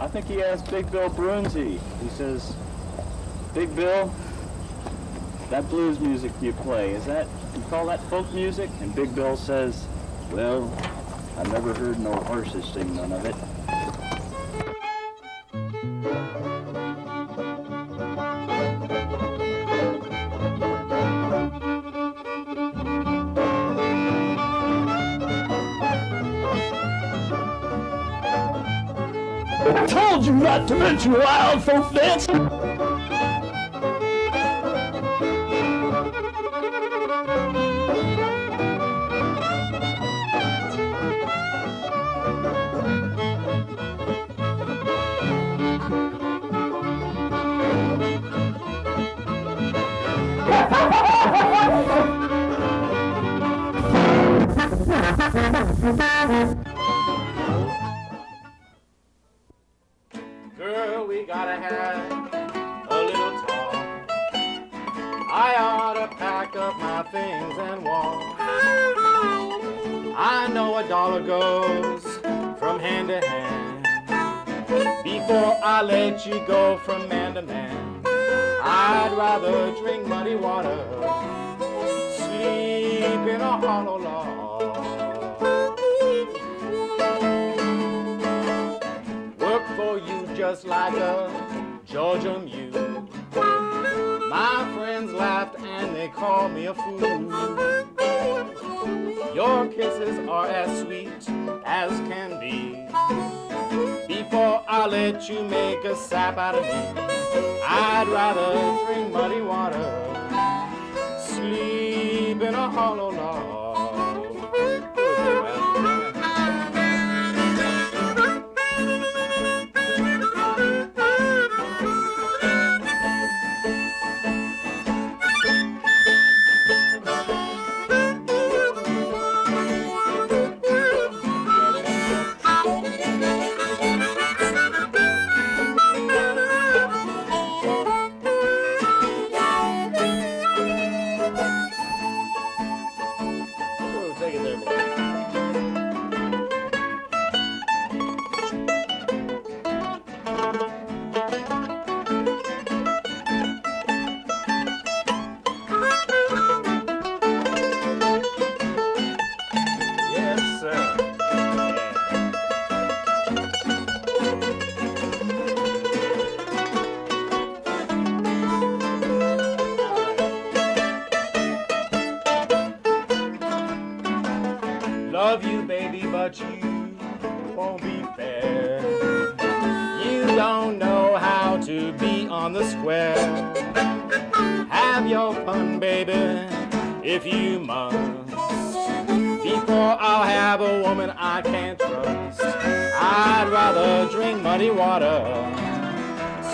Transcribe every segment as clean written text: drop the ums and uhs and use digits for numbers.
I think he asked Big Bill Brunsey. He says, Big Bill, that blues music you play, you call that folk music? And Big Bill says, well, I've never heard no horses sing none of it. I told you not to mention wild folk dancing! Girl, we gotta have a little talk. I ought to pack up my things and walk. I know a dollar goes from hand to hand. Before I let you go from man to man, I'd rather drink muddy water, sleep in a hollow log. Work for you just like a Georgia mule. My friends laughed and they called me a fool. Your kisses are as sweet as can be. Before I let you make a sap out of me, I'd rather drink muddy water, sleep in a hollow log. Love you, baby, but you won't be fair. You don't know how to be on the square. Have your fun, baby, if you must. Before I'll have a woman I can't trust, I'd rather drink muddy water,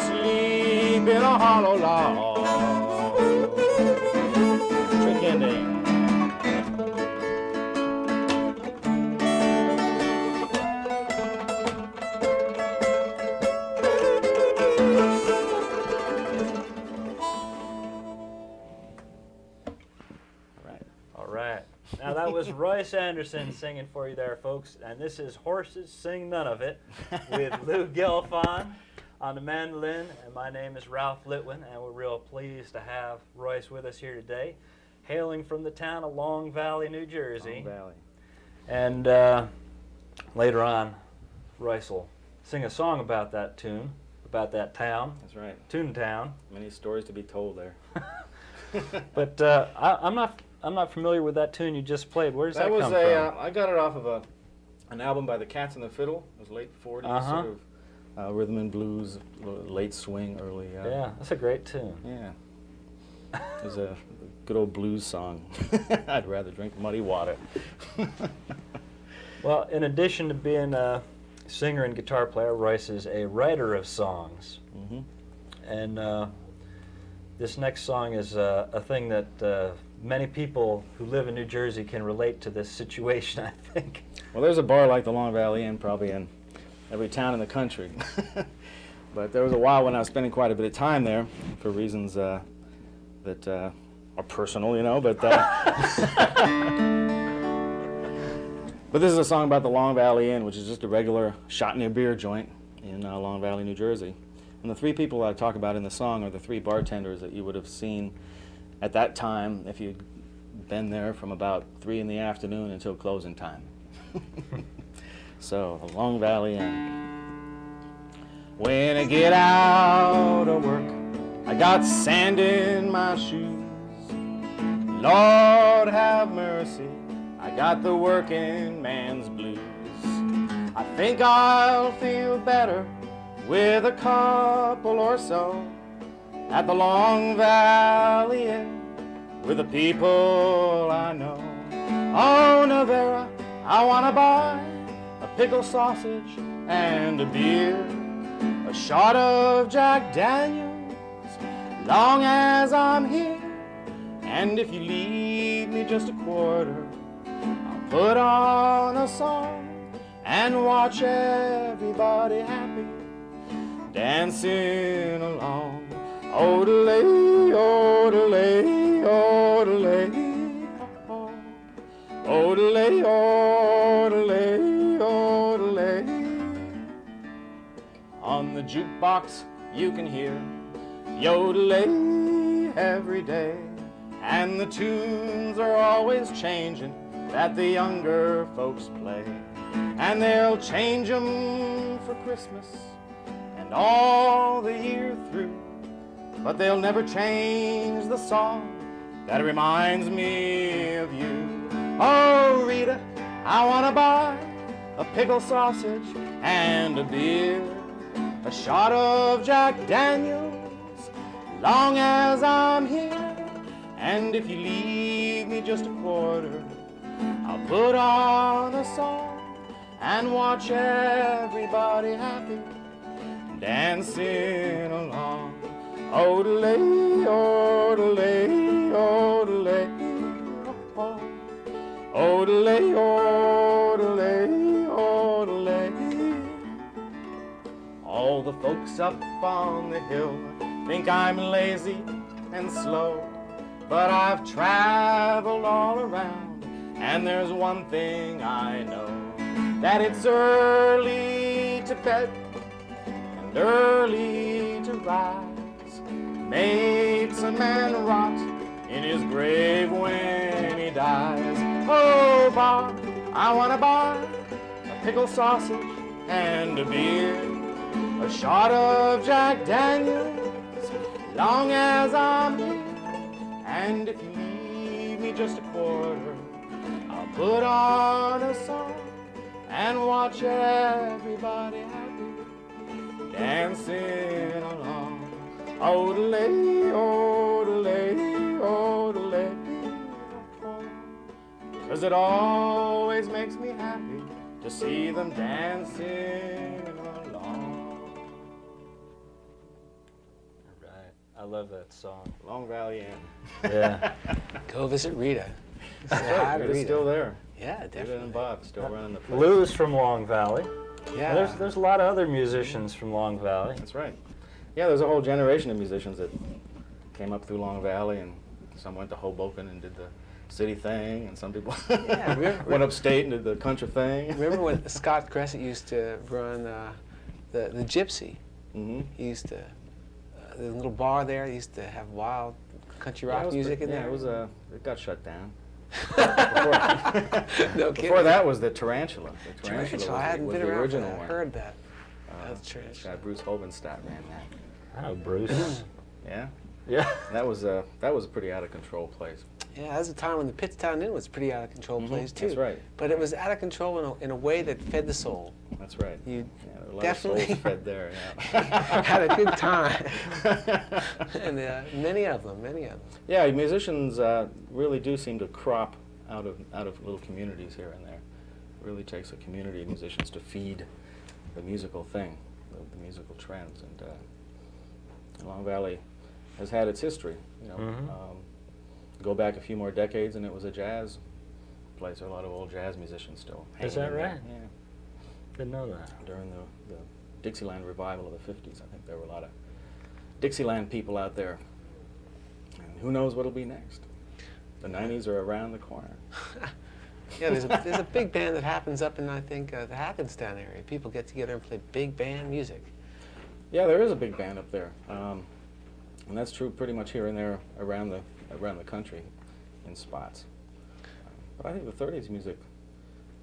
sleep in a hollow log. Trick ending. Now that was Royce Anderson singing for you there, folks, and this is Horses Sing None of It with Lou Gelfond on the mandolin, and my name is Ralph Litwin, and we're real pleased to have Royce with us here today, hailing from the town of Long Valley, New Jersey. Long Valley. And later on, Royce will sing a song about that tune, about that town. That's right. Toontown. Many stories to be told there. But I'm not familiar with that tune you just played. Where does that come from? I got it off of an album by the Cats and the Fiddle. It was late 40s, sort of rhythm and blues, late swing, early. Yeah, that's a great tune. Yeah. It was a good old blues song. I'd rather drink muddy water. Well, in addition to being a singer and guitar player, Royce is a writer of songs. Mm-hmm. And this next song is a thing that many people who live in New Jersey can relate to this situation, I think. Well, there's a bar like the Long Valley Inn probably in every town in the country. But there was a while when I was spending quite a bit of time there for reasons that are personal, you know, but but this is a song about the Long Valley Inn, which is just a regular shot in your beer joint in Long Valley, New Jersey. And the three people I talk about in the song are the three bartenders that you would have seen at that time if you'd been there from about 3 in the afternoon until closing time. So, the Long Valley Inn. When I get out of work, I got sand in my shoes. Lord have mercy, I got the working man's blues. I think I'll feel better with a couple or so at the Long Valley Inn with the people I know. Oh, Nevera, I wanna buy a pickle sausage and a beer, a shot of Jack Daniels, long as I'm here. And if you leave me just a quarter, I'll put on a song and watch everybody happy, dancing along. Odelay, odelay, odelay, oh. Odelay, odelay, odelay. On the jukebox you can hear yodelay every day, and the tunes are always changing that the younger folks play. And they'll change 'em for Christmas and all the year through, but they'll never change the song that reminds me of you. Oh, Rita, I wanna buy a pickle sausage and a beer, a shot of Jack Daniels, long as I'm here. And if you leave me just a quarter, I'll put on a song and watch everybody happy, dancing along. Odelay, odelay, odelay, oh. Odelay, odelay, odelay. All the folks up on the hill think I'm lazy and slow, but I've traveled all around, and there's one thing I know, that it's early to bed and early to rise makes a man rot in his grave when he dies. Oh, Bob, I wanna buy a pickle sausage and a beer, a shot of Jack Daniels, long as I'm here. And if you leave me just a quarter, I'll put on a song and watch everybody happy, dancing along. Odelay, odelay, odelay, oh. 'Cause it always makes me happy to see them dancing along. Right. I love that song. Long Valley Inn. Yeah. Go visit Rita. That's right, Rita's still there. Yeah, Rita definitely. and Bob still running the place. Lou's from Long Valley. Yeah. There's a lot of other musicians from Long Valley. That's right. Yeah, there's a whole generation of musicians that came up through Long Valley, and some went to Hoboken and did the city thing, and some people Yeah, went upstate and did the country thing. Remember when Scott Cressett used to run the Gypsy? Mm-hmm. He used to, the little bar there, he used to have wild country rock music in there. Yeah, it got shut down. No kidding. Before that was the Tarantula. The Tarantula, I was, hadn't was been the around for original that. I one. heard that. That's This Tarantula. guy Bruce Hobenstadt ran that. Oh, Bruce. Yeah, Yeah. that was a pretty out of control place. Yeah, that was a time when the Pittstown Inn was a pretty out of control place too. That's right. But it was out of control in a way that fed the soul. That's right. You Yeah, there were a lot definitely of souls fed there. Yeah. had a good time. And many of them. Yeah, musicians really do seem to crop out of little communities here and there. It really takes a community of musicians to feed the musical thing, the musical trends. And Long Valley has had its history. You know, go back a few more decades, and it was a jazz place. There are a lot of old jazz musicians still. Is hanging that in there. right? Yeah. Didn't know that. During the Dixieland revival of the 50s, I think there were a lot of Dixieland people out there. And who knows what'll be next? The 90s are around the corner. Yeah, there's a big band that happens up in, I think, the Hackenstown area. People get together and play big band music. Yeah, there is a big band up there, and that's true pretty much here and there around the country, in spots. But I think the '30s music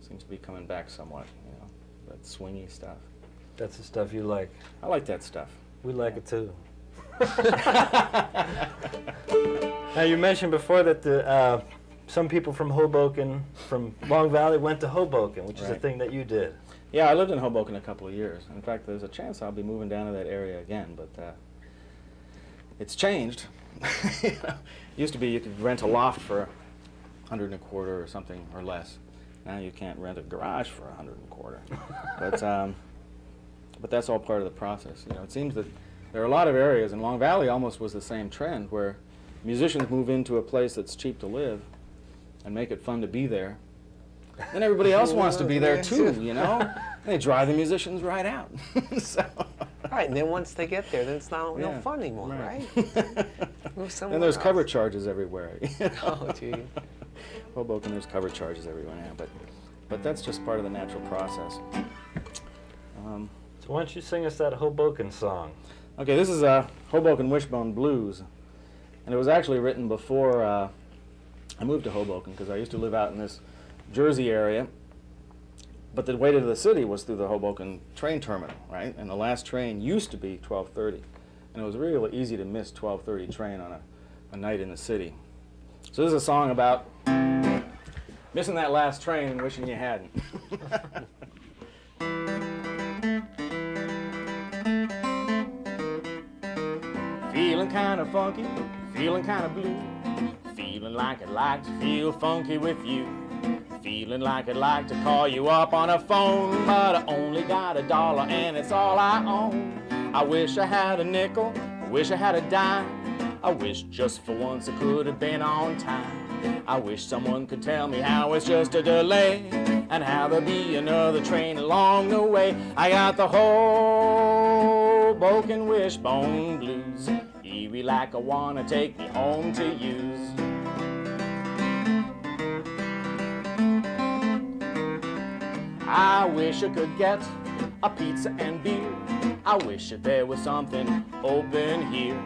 seems to be coming back somewhat. You know, that swingy stuff. That's the stuff you like. I like that stuff. We like it too. Now you mentioned before that some people from Hoboken, from Long Valley, went to Hoboken, which is a Right. thing that you did. Yeah, I lived in Hoboken a couple of years. In fact, there's a chance I'll be moving down to that area again, but it's changed. Used to be you could rent a loft for $125 or something or less. Now you can't rent a garage for $125. But that's all part of the process. You know, it seems that there are a lot of areas, and Long Valley almost was the same trend, where musicians move into a place that's cheap to live and make it fun to be there. Then everybody else wants to be there too, you know? They drive the musicians right out. So. Right, and then once they get there, then it's no Yeah, fun anymore, right? Move somewhere And there's else. cover charges everywhere. You know? Oh, gee. Hoboken, there's cover charges everywhere now, but that's just part of the natural process. So why don't you sing us that Hoboken song? Okay, this is Hoboken Wishbone Blues, and it was actually written before I moved to Hoboken, because I used to live out in this Jersey area, but the way to the city was through the Hoboken train terminal, right? And the last train used to be 12:30, and it was really easy to miss 12:30 train on a night in the city. So this is a song about missing that last train and wishing you hadn't. Feeling kind of funky, feeling kind of blue, feeling like I'd like to feel funky with you, feeling like I'd like to call you up on a phone, but I only got $1 and it's all I own. I wish I had a nickel, I wish I had a dime, I wish just for once I could have been on time. I wish someone could tell me how it's just a delay, and how there'll be another train along the way. I got the Hoboken Wishbone Blues, eerie like I wanna take me home to use. I wish I could get a pizza and beer, I wish that there was something open here.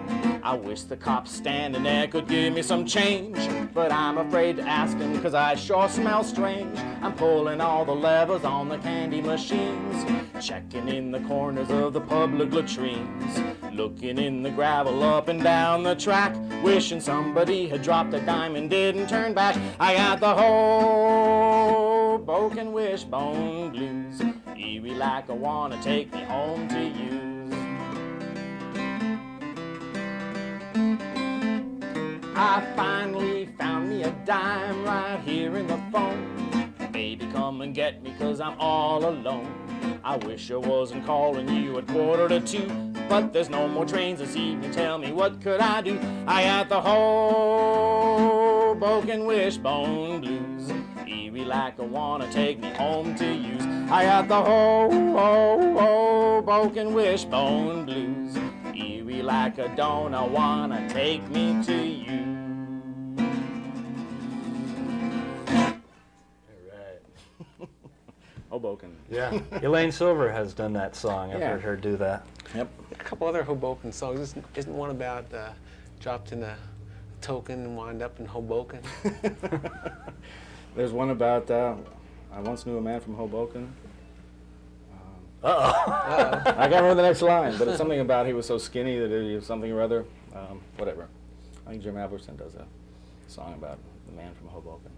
I wish the cops standing there could give me some change, but I'm afraid to ask them cause I sure smell strange. I'm pulling all the levers on the candy machines, checking in the corners of the public latrines, looking in the gravel up and down the track, wishing somebody had dropped a dime and didn't turn back. I got the Hoboken Wishbone Blues, eerie like I wanna take me home to use. I finally found me a dime right here in the phone. Baby, come and get me cause I'm all alone. I wish I wasn't calling you at 1:45, but there's no more trains this evening. Tell me, what could I do? I got the Hoboken Wishbone Blues, eerie like I wanna take me home to use. I got the Hoboken Wishbone Blues, eerie like I don't wanna take me to you. Hoboken. Yeah. Elaine Silver has done that song. I've Yeah. heard her do that. Yep. A couple other Hoboken songs. Isn't one about dropped in a token and wind up in Hoboken? There's one about I once knew a man from Hoboken. Uh-oh. I can't remember the next line, but it's something about he was so skinny that he was something or other. Whatever. I think Jim Aberson does a song about the man from Hoboken.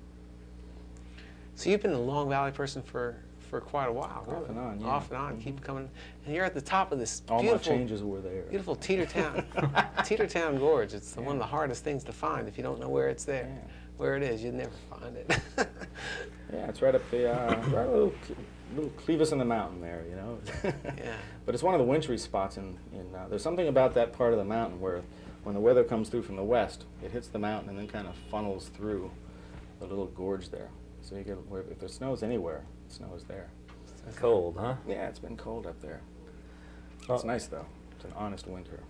So you've been a Long Valley person for quite a while, really. Off and on, yeah. Off and on, keep coming. And you're at the top of this All beautiful, my changes were there. beautiful Teetertown Gorge. It's one of the hardest things to find if you don't know where it's there. Yeah. Where it is, you'd never find it. Yeah, it's right up the right a little Clevis in the mountain there, you know. Yeah. But it's one of the wintry spots in there's something about that part of the mountain where when the weather comes through from the west, it hits the mountain and then kind of funnels through the little gorge there. So you get if there snows anywhere, it snows there. Cold, huh? Yeah, it's been cold up there. Well, It's nice though. It's an honest winter.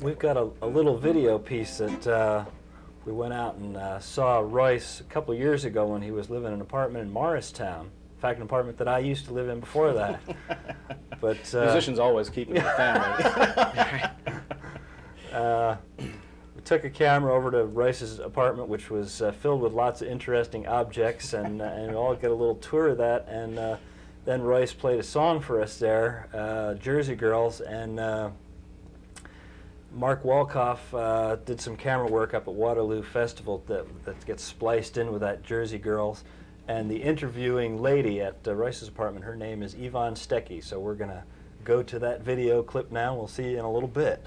We've got a little video piece that we went out and saw Royce a couple of years ago when he was living in an apartment in Morristown. In fact, an apartment that I used to live in before that. But musicians always keep it in the family. we took a camera over to Royce's apartment, which was filled with lots of interesting objects, and we all got a little tour of that. And then Royce played a song for us there, Jersey Girls, and Mark Walkoff did some camera work up at Waterloo Festival that gets spliced in with that Jersey Girls. And the interviewing lady at Royce's apartment, her name is Yvonne Stecky. So we're going to go to that video clip now. We'll see you in a little bit.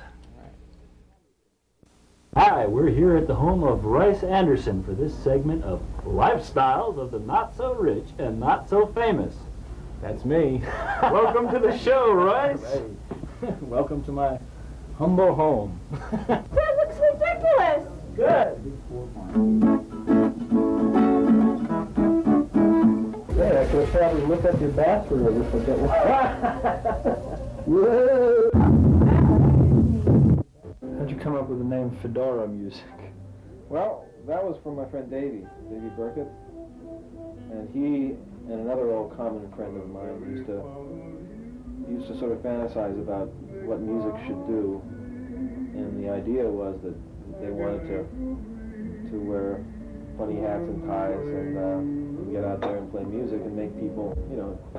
Hi, we're here at the home of Royce Anderson for this segment of Lifestyles of the Not-So-Rich and Not-So-Famous. That's me. Welcome to the show, Royce. Welcome to my humble home. That looks ridiculous. Good. Hey, I could have probably looked at your bathroom if I got Whoa! How'd you come up with the name Fedora Music? Well, that was from my friend Davey Burkett, and he and another old common friend of mine used to sort of fantasize about what music should do, and the idea was that they wanted to wear funny hats and ties and get out there and play music and make people,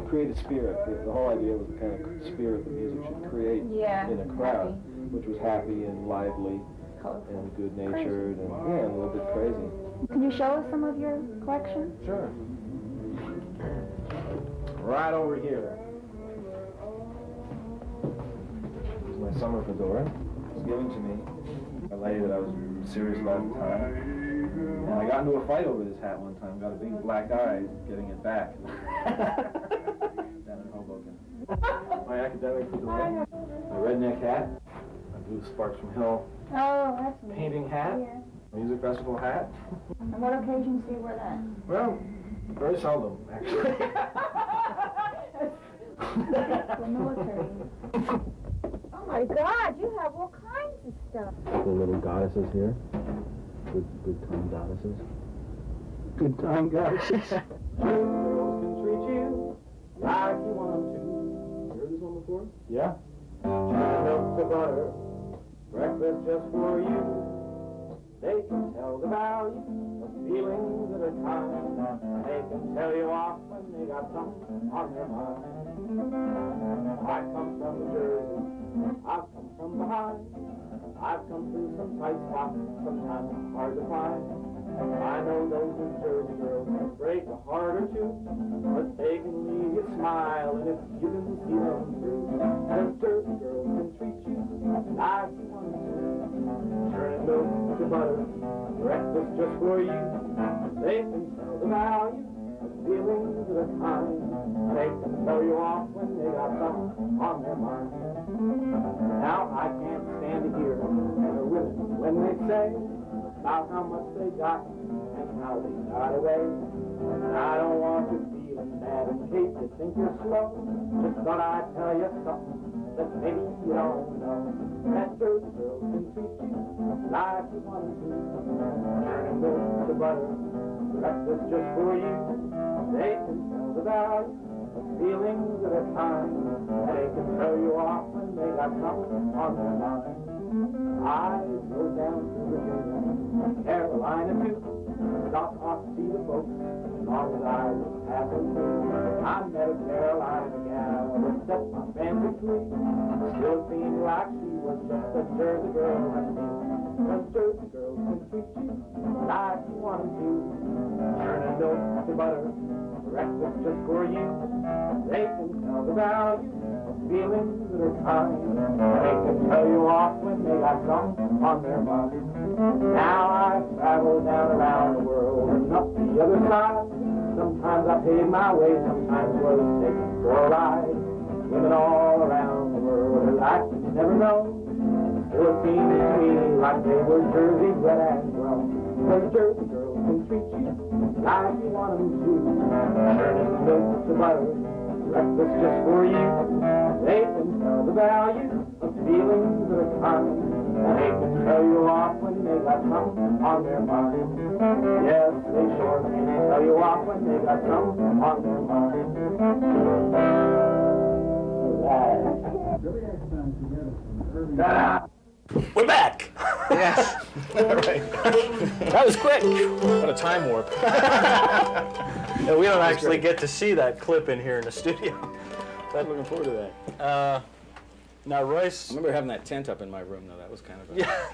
create a spirit. The whole idea was the kind of spirit that music should create in a crowd, which was happy and lively, colorful, and good-natured, and a little bit crazy. Can you show us some of your collection? Sure. Right over here. This is my summer fedora. It was given to me by a lady that I was serious about at the time. And I got into a fight over this hat one time. Got a big black eye getting it back. Down in Hoboken. My academic fedora. My redneck hat. My blue Sparks from Hell Oh, that's neat. painting hat. Yeah. Music festival hat. And what occasions do you wear that? Well, very seldom, actually. The military. Oh my God, you have all kinds of stuff. The little goddesses here. Good time goddesses. Good time, guys. Girls can treat you like you want them to. You heard this one before? Yeah? Milk to butter, breakfast just for you. They can tell the value of feelings that are kind. They can tell you off when they got something on their mind. I come from New Jersey, I've come from behind. I've come through some tight spots, sometimes hard to find. I know those New Jersey girls can break a heart or two, but they can leave you smiling if you can see them through. Those Jersey girls can treat you like you want to. Turning milk to butter, breakfast just for you. They can tell the value of feelings that are kind. They can tell you off when they got something on their mind. Now I can't stand to hear the women when they say about how much they got and how they got away. And I don't want you feeling bad in case you think you're slow. Just thought I'd tell you something that maybe you don't know. That Jersey girl can treat you like you want to. Turning milk to butter, breakfast just for you. They can tell the value of feelings that are kind. They can throw you off when they got something on their mind. I drove down to Virginia, Carolina too. Stopped off to see the folks, as long as I was passing through. I met a Carolina gal that set my fancy free. Still seemed like she was just a Jersey girl like me. Cause Jersey girls can treat you like you want them to. Turning milk to butter, breakfast just for you. They can tell the value of feelings that are kind. They can tell you off when they got something on their mind. Now I travel down around the world and up the other side. Sometimes I paid my way, sometimes was taken for a ride. Women all around the world are like you never know. Still it seems to me like they were Jersey bred and grown. Cause Jersey girls can treat you like you want them to. Turning milk to butter, breakfast just for you. They can tell the value of feelings that are kind. And they can tell you off when they got got something on their mind. Yes, they sure can tell you off when they got something on their mind. We're back. Yes. That was quick. What a time warp. Yeah, we don't actually get to see that clip in here in the studio. I'm looking forward to that. Now, Royce. I remember having that tent up in my room, though. That was kind of a... Yeah.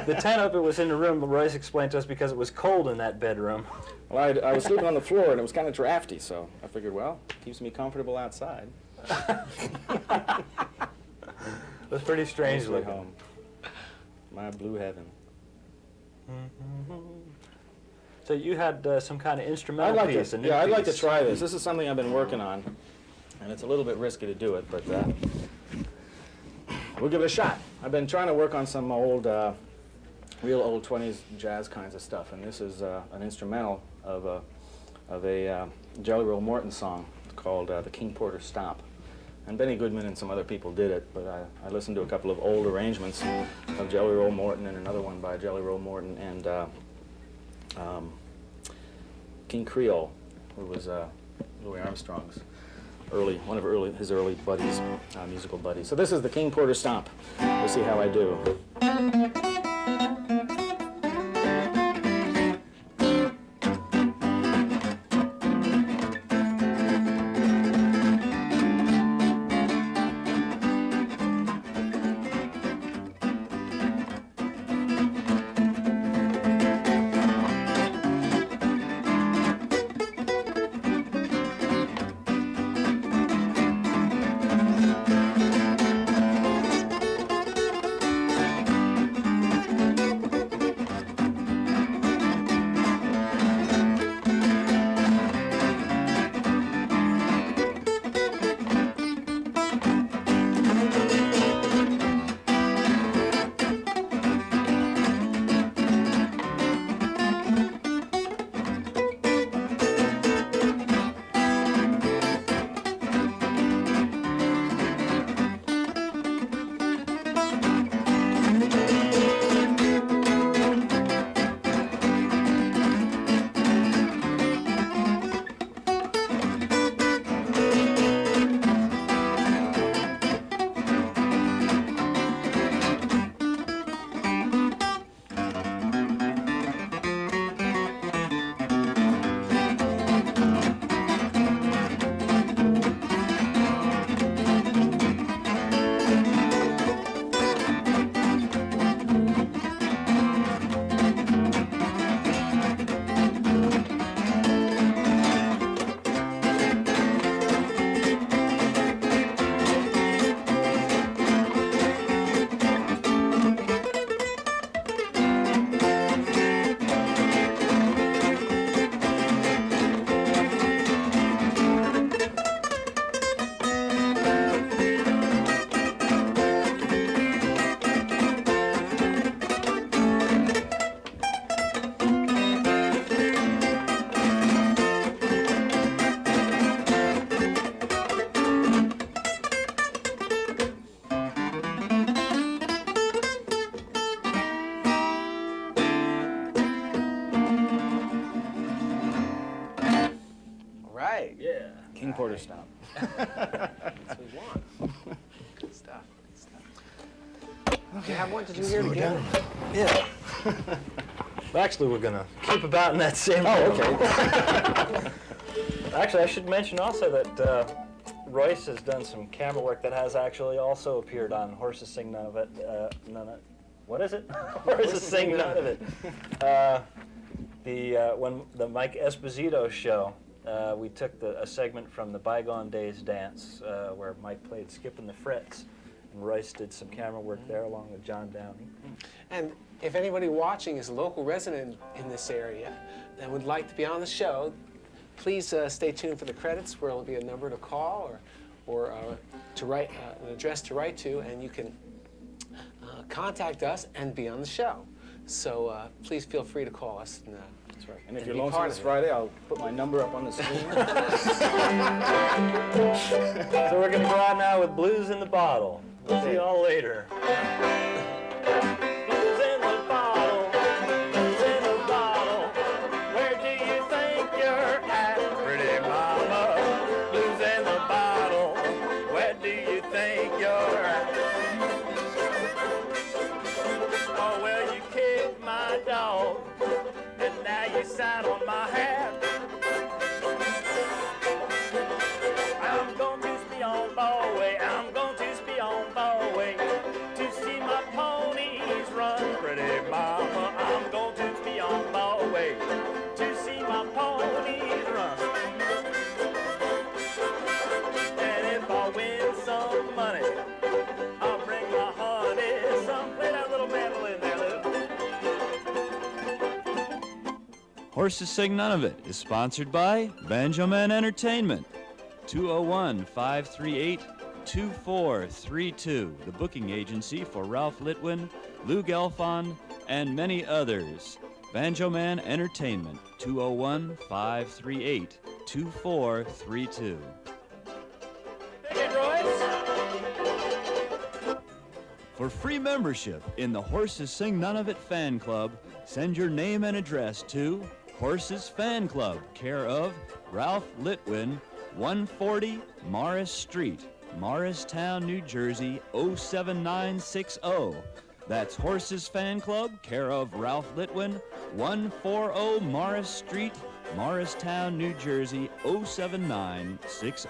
The tent up, it was in the room, but Royce explained to us because it was cold in that bedroom. Well, I was sleeping on the floor, and it was kind of drafty, so I figured, well, keeps me comfortable outside. It was pretty strange Mostly looking. home. My blue heaven. So you had some kind of instrumental piece, a new I'd like to piece. try this. This is something I've been working on, and it's a little bit risky to do it, but we'll give it a shot. I've been trying to work on some old, real old 20s jazz kinds of stuff, and this is an instrumental of a Jelly Roll Morton song called The King Porter Stomp. And Benny Goodman and some other people did it, but I listened to a couple of old arrangements of Jelly Roll Morton and another one by Jelly Roll Morton and King Creole, who was Louis Armstrong's one of his early buddies, musical buddies. So this is the King Porter Stomp. We'll see how I do. King Porter Stomp. That's what we want. Good stuff. Good stuff. Do you have one to do here together? Yeah. Actually, we're going to keep about in that same Okay. Actually, I should mention also that Royce has done some camera work that has actually also appeared on Horses Sing None of It. What is it? Horses Sing None of It. When the Mike Esposito show, we took a segment from the Bygone Days dance where Mike played Skipping the Frets, and Royce did some camera work there along with John Downey. And if anybody watching is a local resident in this area and would like to be on the show, please stay tuned for the credits where there'll be a number to call or to write, an address to write to, and you can contact us and be on the show. So please feel free to call us. That's right. And if you're lonesome this Friday, I'll put my number up on the screen. So we're going to go out now with Blues in the Bottle. We'll see you all later. Blues in the Bottle. out on my hat. I'm going to be on Ballway, I'm going to be on Ballway to see my ponies run, pretty mama. I'm going to be on Ballway to see my ponies run. And if I win some money, I'll bring my honey some. Play that little mandolin there, Lou. Horses Sing None of It is sponsored by Banjo Man Entertainment. 201-538-2432, the booking agency for Ralph Litwin, Lou Gelfond, and many others. Banjo Man Entertainment, 201-538-2432. Take it, Royce. For free membership in the Horses Sing None of It fan club, send your name and address to Horses Fan Club, care of Ralph Litwin, 140 Morris Street, Morristown, New Jersey, 07960. That's Horses Fan Club, care of Ralph Litwin, 140 Morris Street, Morristown, New Jersey, 07960.